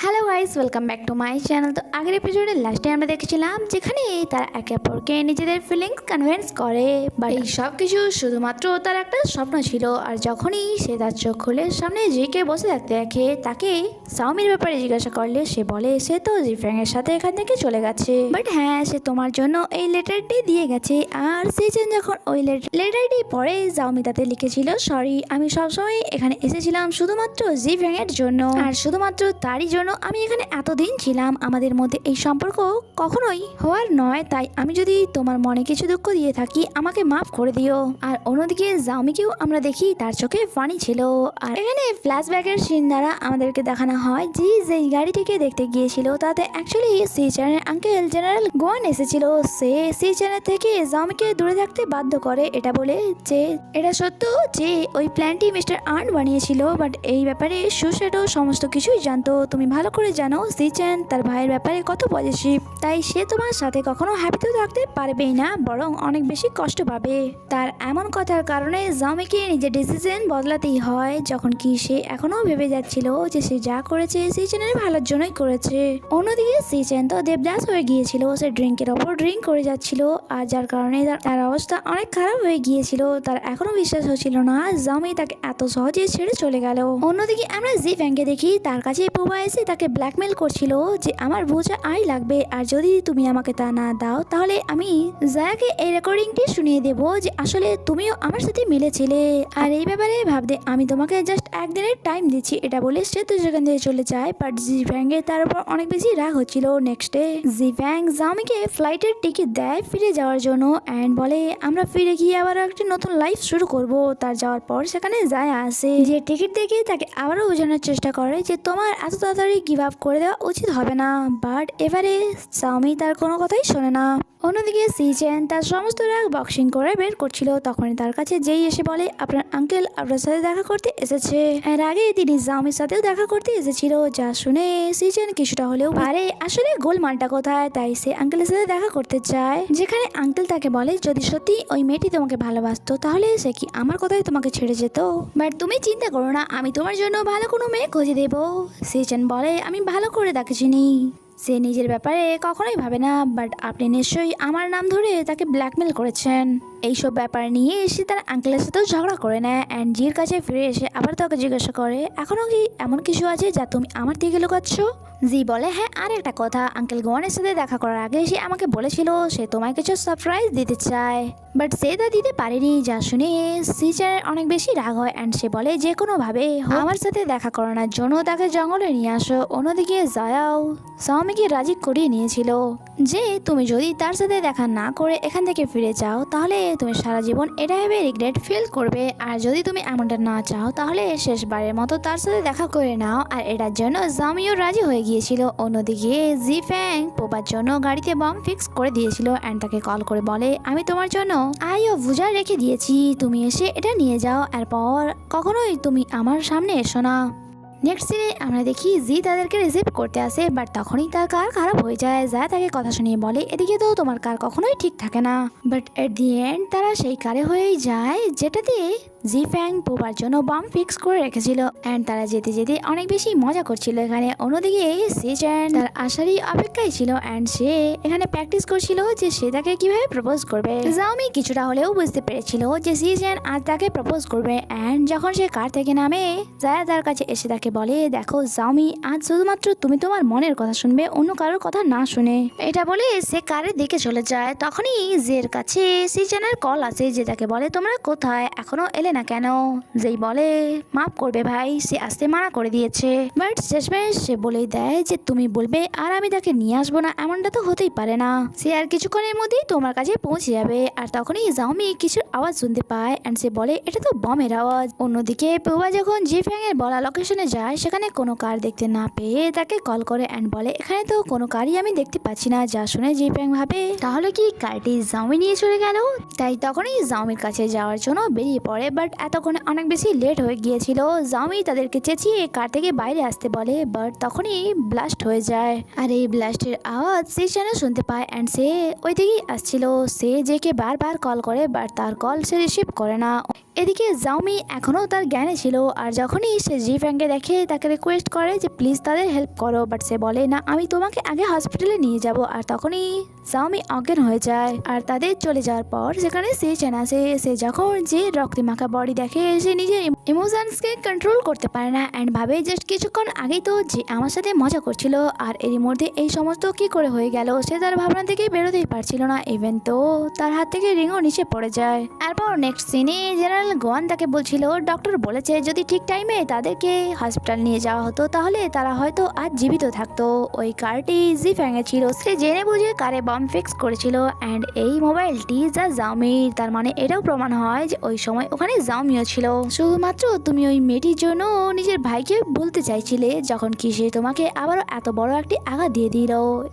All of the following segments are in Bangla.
Hello guys, welcome back to my channel. তো আগের এপিসোডে লাস্টে আমরা দেখেছিলাম যেখানে তারা একে অপরকে নিজেদের ফিলিংস কনভিন্স করে, বাট এই সব কিছু শুধুমাত্র তার একটা স্বপ্ন ছিল। আর যখনই সে তার চোখ খুলে সামনে জিকে বসে থাকতে দেখে, তাকে সাউমির ব্যাপারে জিজ্ঞাসা করলে সে বলে সে তো জিফ্রাংয়ের সাথে এখান থেকে চলে গেছে, বাট হ্যাঁ সে তোমার জন্য এই লেটারটি দিয়ে গেছে। আর সিজেন যখন ওই লেটারটি পড়ে, জাউমি তাতে লিখেছিল, সরি আমি সবসময় এখানে এসেছিলাম শুধুমাত্র জিফ্রাংয়ের জন্য, আর শুধুমাত্র তারই জন্য আমি এখানে এতদিন ছিলাম। আমাদের মধ্যে এই সম্পর্ক কখনোই হওয়ার নয়, তাই আমি যদি তোমার মনে কিছু দুঃখ দিয়ে থাকি আমাকে মাফ করে দিও। আর অন্যদিকে জাউমিকেও আমরা দেখি তার চোখে ফানি ছিল। আর এখানে ফ্ল্যাশব্যাকের সিন দ্বারা আমাদেরকে দেখানো হয় যে যেই গাড়িটিকে দেখতে গিয়েছিল তাতে অ্যাকচুয়ালি সিচানের আঙ্কেল জেনারেল গোয়ান এসেছিল। সে সিচানের থেকে জাউমিকে দূরে থাকতে বাধ্য করে, এটা বলে যে এটা সত্য যে ওই প্ল্যানটি মিস্টার আর্ন বানিয়েছিল, বাট এই ব্যাপারে সুশ্যাডো সমস্ত কিছুই জানতো। তুমি ভালো করে জানো সিচান তার ভাইয়ের ব্যাপারে কত পজিটিভ, তাই সে তোমার সাথে কখনো হ্যাপিতেও থাকতে পারবেই না, বরং অনেক বেশি কষ্ট পাবে। তার এমন কথার কারণে জাউমিকে নিজের ডিসিশন বদলাতেই হয়, যখন কি সে এখনো ভেবে যাচ্ছিল যে সে যা করেছে সিচানের ভালোর জন্যই করেছে। অন্যদিকে সিচান তো দেবদাস হয়ে গিয়েছিল, সে ড্রিঙ্কের ওপর ড্রিঙ্ক করে যাচ্ছিল, আর যার কারণে তার অবস্থা অনেক খারাপ হয়ে গিয়েছিল। তার এখনো বিশ্বাস হচ্ছিল না জাউমি তাকে এত সহজে ছেড়ে চলে গেল। অন্যদিকে আমরা জিফ্রাংকে দেখি, তার কাছে পোবা এসে তাকে ব্ল্যাকমেল করছিল যে আমার বোঝা আই লাগবে, আর যদি তুমি আমাকে তা না দাও তাহলে আমি জায়াকে এই রেকর্ডিংটি শুনিয়ে দেব যে আসলে তুমিও আমার সাথে মিলেছিলে। আর এই ব্যাপারে ভাবতে আমি তোমাকে জাস্ট একদিনের টাইম দিচ্ছি, এটা বলে সে তো সেখান থেকে চলে যায়। বাট জিফ্রাংয়ের তার উপর অনেক বেশি রাগ হচ্ছিল। নেক্সট ডে জিফ্রাং জাউমিকে ফ্লাইটের টিকিট দেয় ফিরে যাওয়ার জন্য, অ্যান্ড বলে আমরা ফিরে গিয়ে আবার একটি নতুন লাইফ শুরু করব। তার যাওয়ার পর সেখানে জায়া আসে, যে টিকিট দেখে তাকে আবারও বোঝানোর চেষ্টা করে যে তোমার এত তাড়াতাড়ি গিভ আপ করে দেওয়া উচিত হবে না, বাট এবারে জাউমি তার কোনো কথাই শোনে না। অন্যদিকে সিচেন তার সমস্ত রাগ বক্সিং করে বের করছিল, তখনই তার কাছে যেই এসে বলে আপনার আঙ্কেল আপনার সাথে দেখা করতে এসেছে। এর আগে তিনি জাউমির সাথেও দেখা করতে এসেছিল, যা শুনে সিচেন কিছুটা হলেও পারে আসলে গোলমালটা কোথায়, তাই সে আঙ্কেলের সাথে দেখা করতে চায়। যেখানে আঙ্কেল তাকে বলে যদি সত্যি ওই মেয়েটি তোমাকে ভালোবাসতো তাহলে সে কি আমার কথাই তোমাকে ছেড়ে যেত, বাট তুমি চিন্তা করো না, আমি তোমার জন্য ভালো কোনো মেয়ে খুঁজে দেবো। সিচেন বলে আমি ভালো করে তাকে চিনি, সে নিজের ব্যাপারে কখনোই ভাবে না, বাট আপনি নিশ্চয়ই আমার নাম ধরে তাকে ব্ল্যাকমেল করেছেন। এইসব ব্যাপার নিয়ে এসে তার আঙ্কেলের সাথেও ঝগড়া করে নেয়, অ্যান্ড জির কাছে ফিরে এসে আবার তাকে জিজ্ঞাসা করে এখনও কি এমন কিছু আছে যা তুমি আমার থেকে লুকাচ্ছ। জি বলে হ্যাঁ, আর একটা কথা, আঙ্কেল গোয়ানের সাথে দেখা করার আগে সে আমাকে বলেছিল সে তোমায় কিছু সারপ্রাইজ দিতে চায়, বাট সে তা দিতে পারেনি। যা শুনে সিচারের অনেক বেশি রাগ হয়, অ্যান্ড সে বলে যে কোনোভাবে আমার সাথে দেখা করানোর জন্য তাকে জঙ্গলে নিয়ে আসো। অন্যদিকে জায়াও সাওমিকে রাজি করিয়ে নিয়েছিল যে তুমি যদি তার সাথে দেখা না করে এখান থেকে ফিরে যাও তাহলে তুমি সারা জীবন এটা ভেবে রিগ্রেট ফিল করবে, আর যদি তুমি এমনটা না চাও তাহলে শেষবারের মতো তার সাথে দেখা করে নাও। আর এটার জন্য জামিও রাজি হয়ে গিয়েছিল। অন্যদিকে জিফ্যাং পোবার জন্য গাড়িতে বম ফিক্স করে দিয়েছিল, অ্যান্ড তাকে কল করে বলে আমি তোমার জন্য আইও বুঝা রেখে দিয়েছি, তুমি এসে এটা নিয়ে যাও, এরপর কখনোই তুমি আমার সামনে এসো না। নেক্সট সিনে আমরা দেখি জি তাদেরকে রিসিভ করতে আসে, বাট তখনই তার কার খারাপ হয়ে যায়। যা তাকে কথা শুনিয়ে বলে এদিকে তো তোমার কার কখনোই ঠিক থাকে না, বাট এট দি এন্ড তারা সেই কারে হয়েই যায় যেটাতে জিফ্যাং পোবার জন্য বম ফিক্স করে রেখেছিল, অ্যান্ড তারা যেতে যেতে অনেক বেশি মজা করছিল এখানে। অন্যদিকে সিচান তার আশারই অপেক্ষায় ছিল, অ্যান্ড সে এখানে প্র্যাকটিস করছিল যে সে তাকে কিভাবে প্রপোজ করবে। জাউমি কিছুটা হলেও বুঝতে পেরেছিল যে সিচান আজ তাকে প্রপোজ করবে, অ্যান্ড যখন সে কার থেকে নামে জায়া তার কাছে এসে তাকে বলে দেখো জাউমি, আজ শুধুমাত্র তুমি তোমার মনের কথা শুনবে, অন্য কারোর কথা না শুনে। এটা বলে সে কারের দিকে চলে যায়। তখনই জের কাছে সিচানের কল আসে, যে তাকে বলে তোমরা কোথায়, এখনো এলে না কেন। যেই বলে মাফ করবে ভাই, সে আসতে মানা করে দিয়েছে, বাট শেষমেশ সে বলেই দেয় যে তুমি বলবে আর আমি তাকে নিয়ে আসবো না, এমনটা তো হতেই পারে না, সে আর কিছুক্ষণের মধ্যেই তোমার কাছে পৌঁছে যাবে। আর তখনই জাউমি কিছু আওয়াজ শুনতে পায়, অ্যান্ড সে বলে এটা তো বমের আওয়াজ। অন্যদিকে পোবা যখন জিফ্যাং এর বলা লোকেশনে যায় সেখানে কোনো কার দেখতে না পেয়ে তাকে কল করে, অ্যান্ড বলে এখানে তো কোনো কারই আমি দেখতে পাচ্ছি না। যা শুনে জিফ্যাং ভাবে তাহলে কি কারটি জাউমি নিয়ে চলে গেল, তাই তখনই জাউমির কাছে যাওয়ার জন্য বেরিয়ে পড়ে, বাট এতক্ষণে অনেক বেশি লেট হয়ে গিয়েছিল। জাউমি তাদেরকে চেঁচিয়ে কার থেকে বাইরে আসতে বলে, বাট তখনই ব্লাস্ট হয়ে যায়, আর এই ব্লাস্টের আওয়াজ সিচানও শুনতে পায়, অ্যান্ড সে ওই দিকেই আসছিল। সে জেকে বারবার কল করে, বাট তার কল সে রিসিভ করে না। এদিকে জাওমি এখনও তার জ্ঞানে ছিল, আর যখনই সে জি ফ্যাংকে দেখে তাকে রিকোয়েস্ট করে যে প্লিজ তাদের হেল্প করো, বাট সে বলে না আমি তোমাকে আগে হসপিটালে নিয়ে যাব। আর তখনই জাওমি অজ্ঞান হয়ে যায়। আর তাদের চলে যাওয়ার পর সেখানে সে চেন আসে। সে যখন যে রক্তিমাখা বডি দেখে সে নিজের ইমোশনসকে কন্ট্রোল করতে পারে না অ্যান্ড ভাবে জাস্ট কিছুক্ষণ আগেই তো যে আমার সাথে মজা করছিল, আর এরই মধ্যে এই সমস্ত কি করে হয়ে গেল। সে তার ভাবনা থেকে বেরোতেই পারছিল না, ইভেন তো তার হাত থেকে রিংও নিচে পড়ে যায়। এরপর নেক্সট সিনে জেনারেল গোয়ান তাকে বলছিল ডক্টর বলেছে যদি ঠিক টাইমে তাদেরকে হসপিটাল নিয়ে যাওয়া হতো তাহলে তারা হয়তো আজ জীবিত থাকতো। ওই কারটি জি ফ্যাঙে ছিল, সে জেনে বুঝে কারে বম ফিক্স করেছিল অ্যান্ড এই মোবাইলটি যা জাওমির, তার মানে এটাও প্রমাণ হয় যে ওই সময় ওখানে জাওমিও ছিল। শুধুমাত্র তুমি ওই মেয়েটির জন্য নিজের ভাইকে বলতে চাইছিলে, যখন কি সে তোমাকে আবারও এত বড় একটি আঘাত দিয়ে দিল।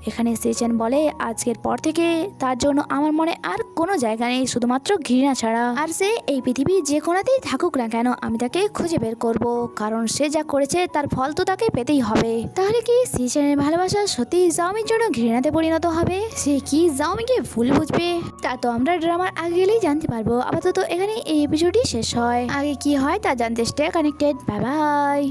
এখানে সেচেন বলে আজকের পর থেকে তার জন্য আমার মনে আর কোনো জায়গা নেই, শুধুমাত্র ঘৃণা ছাড়া। আর সে এই পৃথিবী যে কোনাতেই থাকুক না কেন আমি তাকে খুঁজে বের করব, কারণ সে যা করেছে তার ফল তো তাকে পেতেই হবে। তাহলে কি সেচেনের ভালোবাসা সত্যি জাওমির জন্য ঘৃণাতে পরিণত হবে? সে কি জাওমিকে ভুল বুঝবে? তা তো আমরা ড্রামার আগে গেলেই জানতে পারবো। আপাতত এখানে এই এপিসোডই শেষ হয়, আগে কি হয় তা জানতে স্টে কানেক্টেড। Bye bye.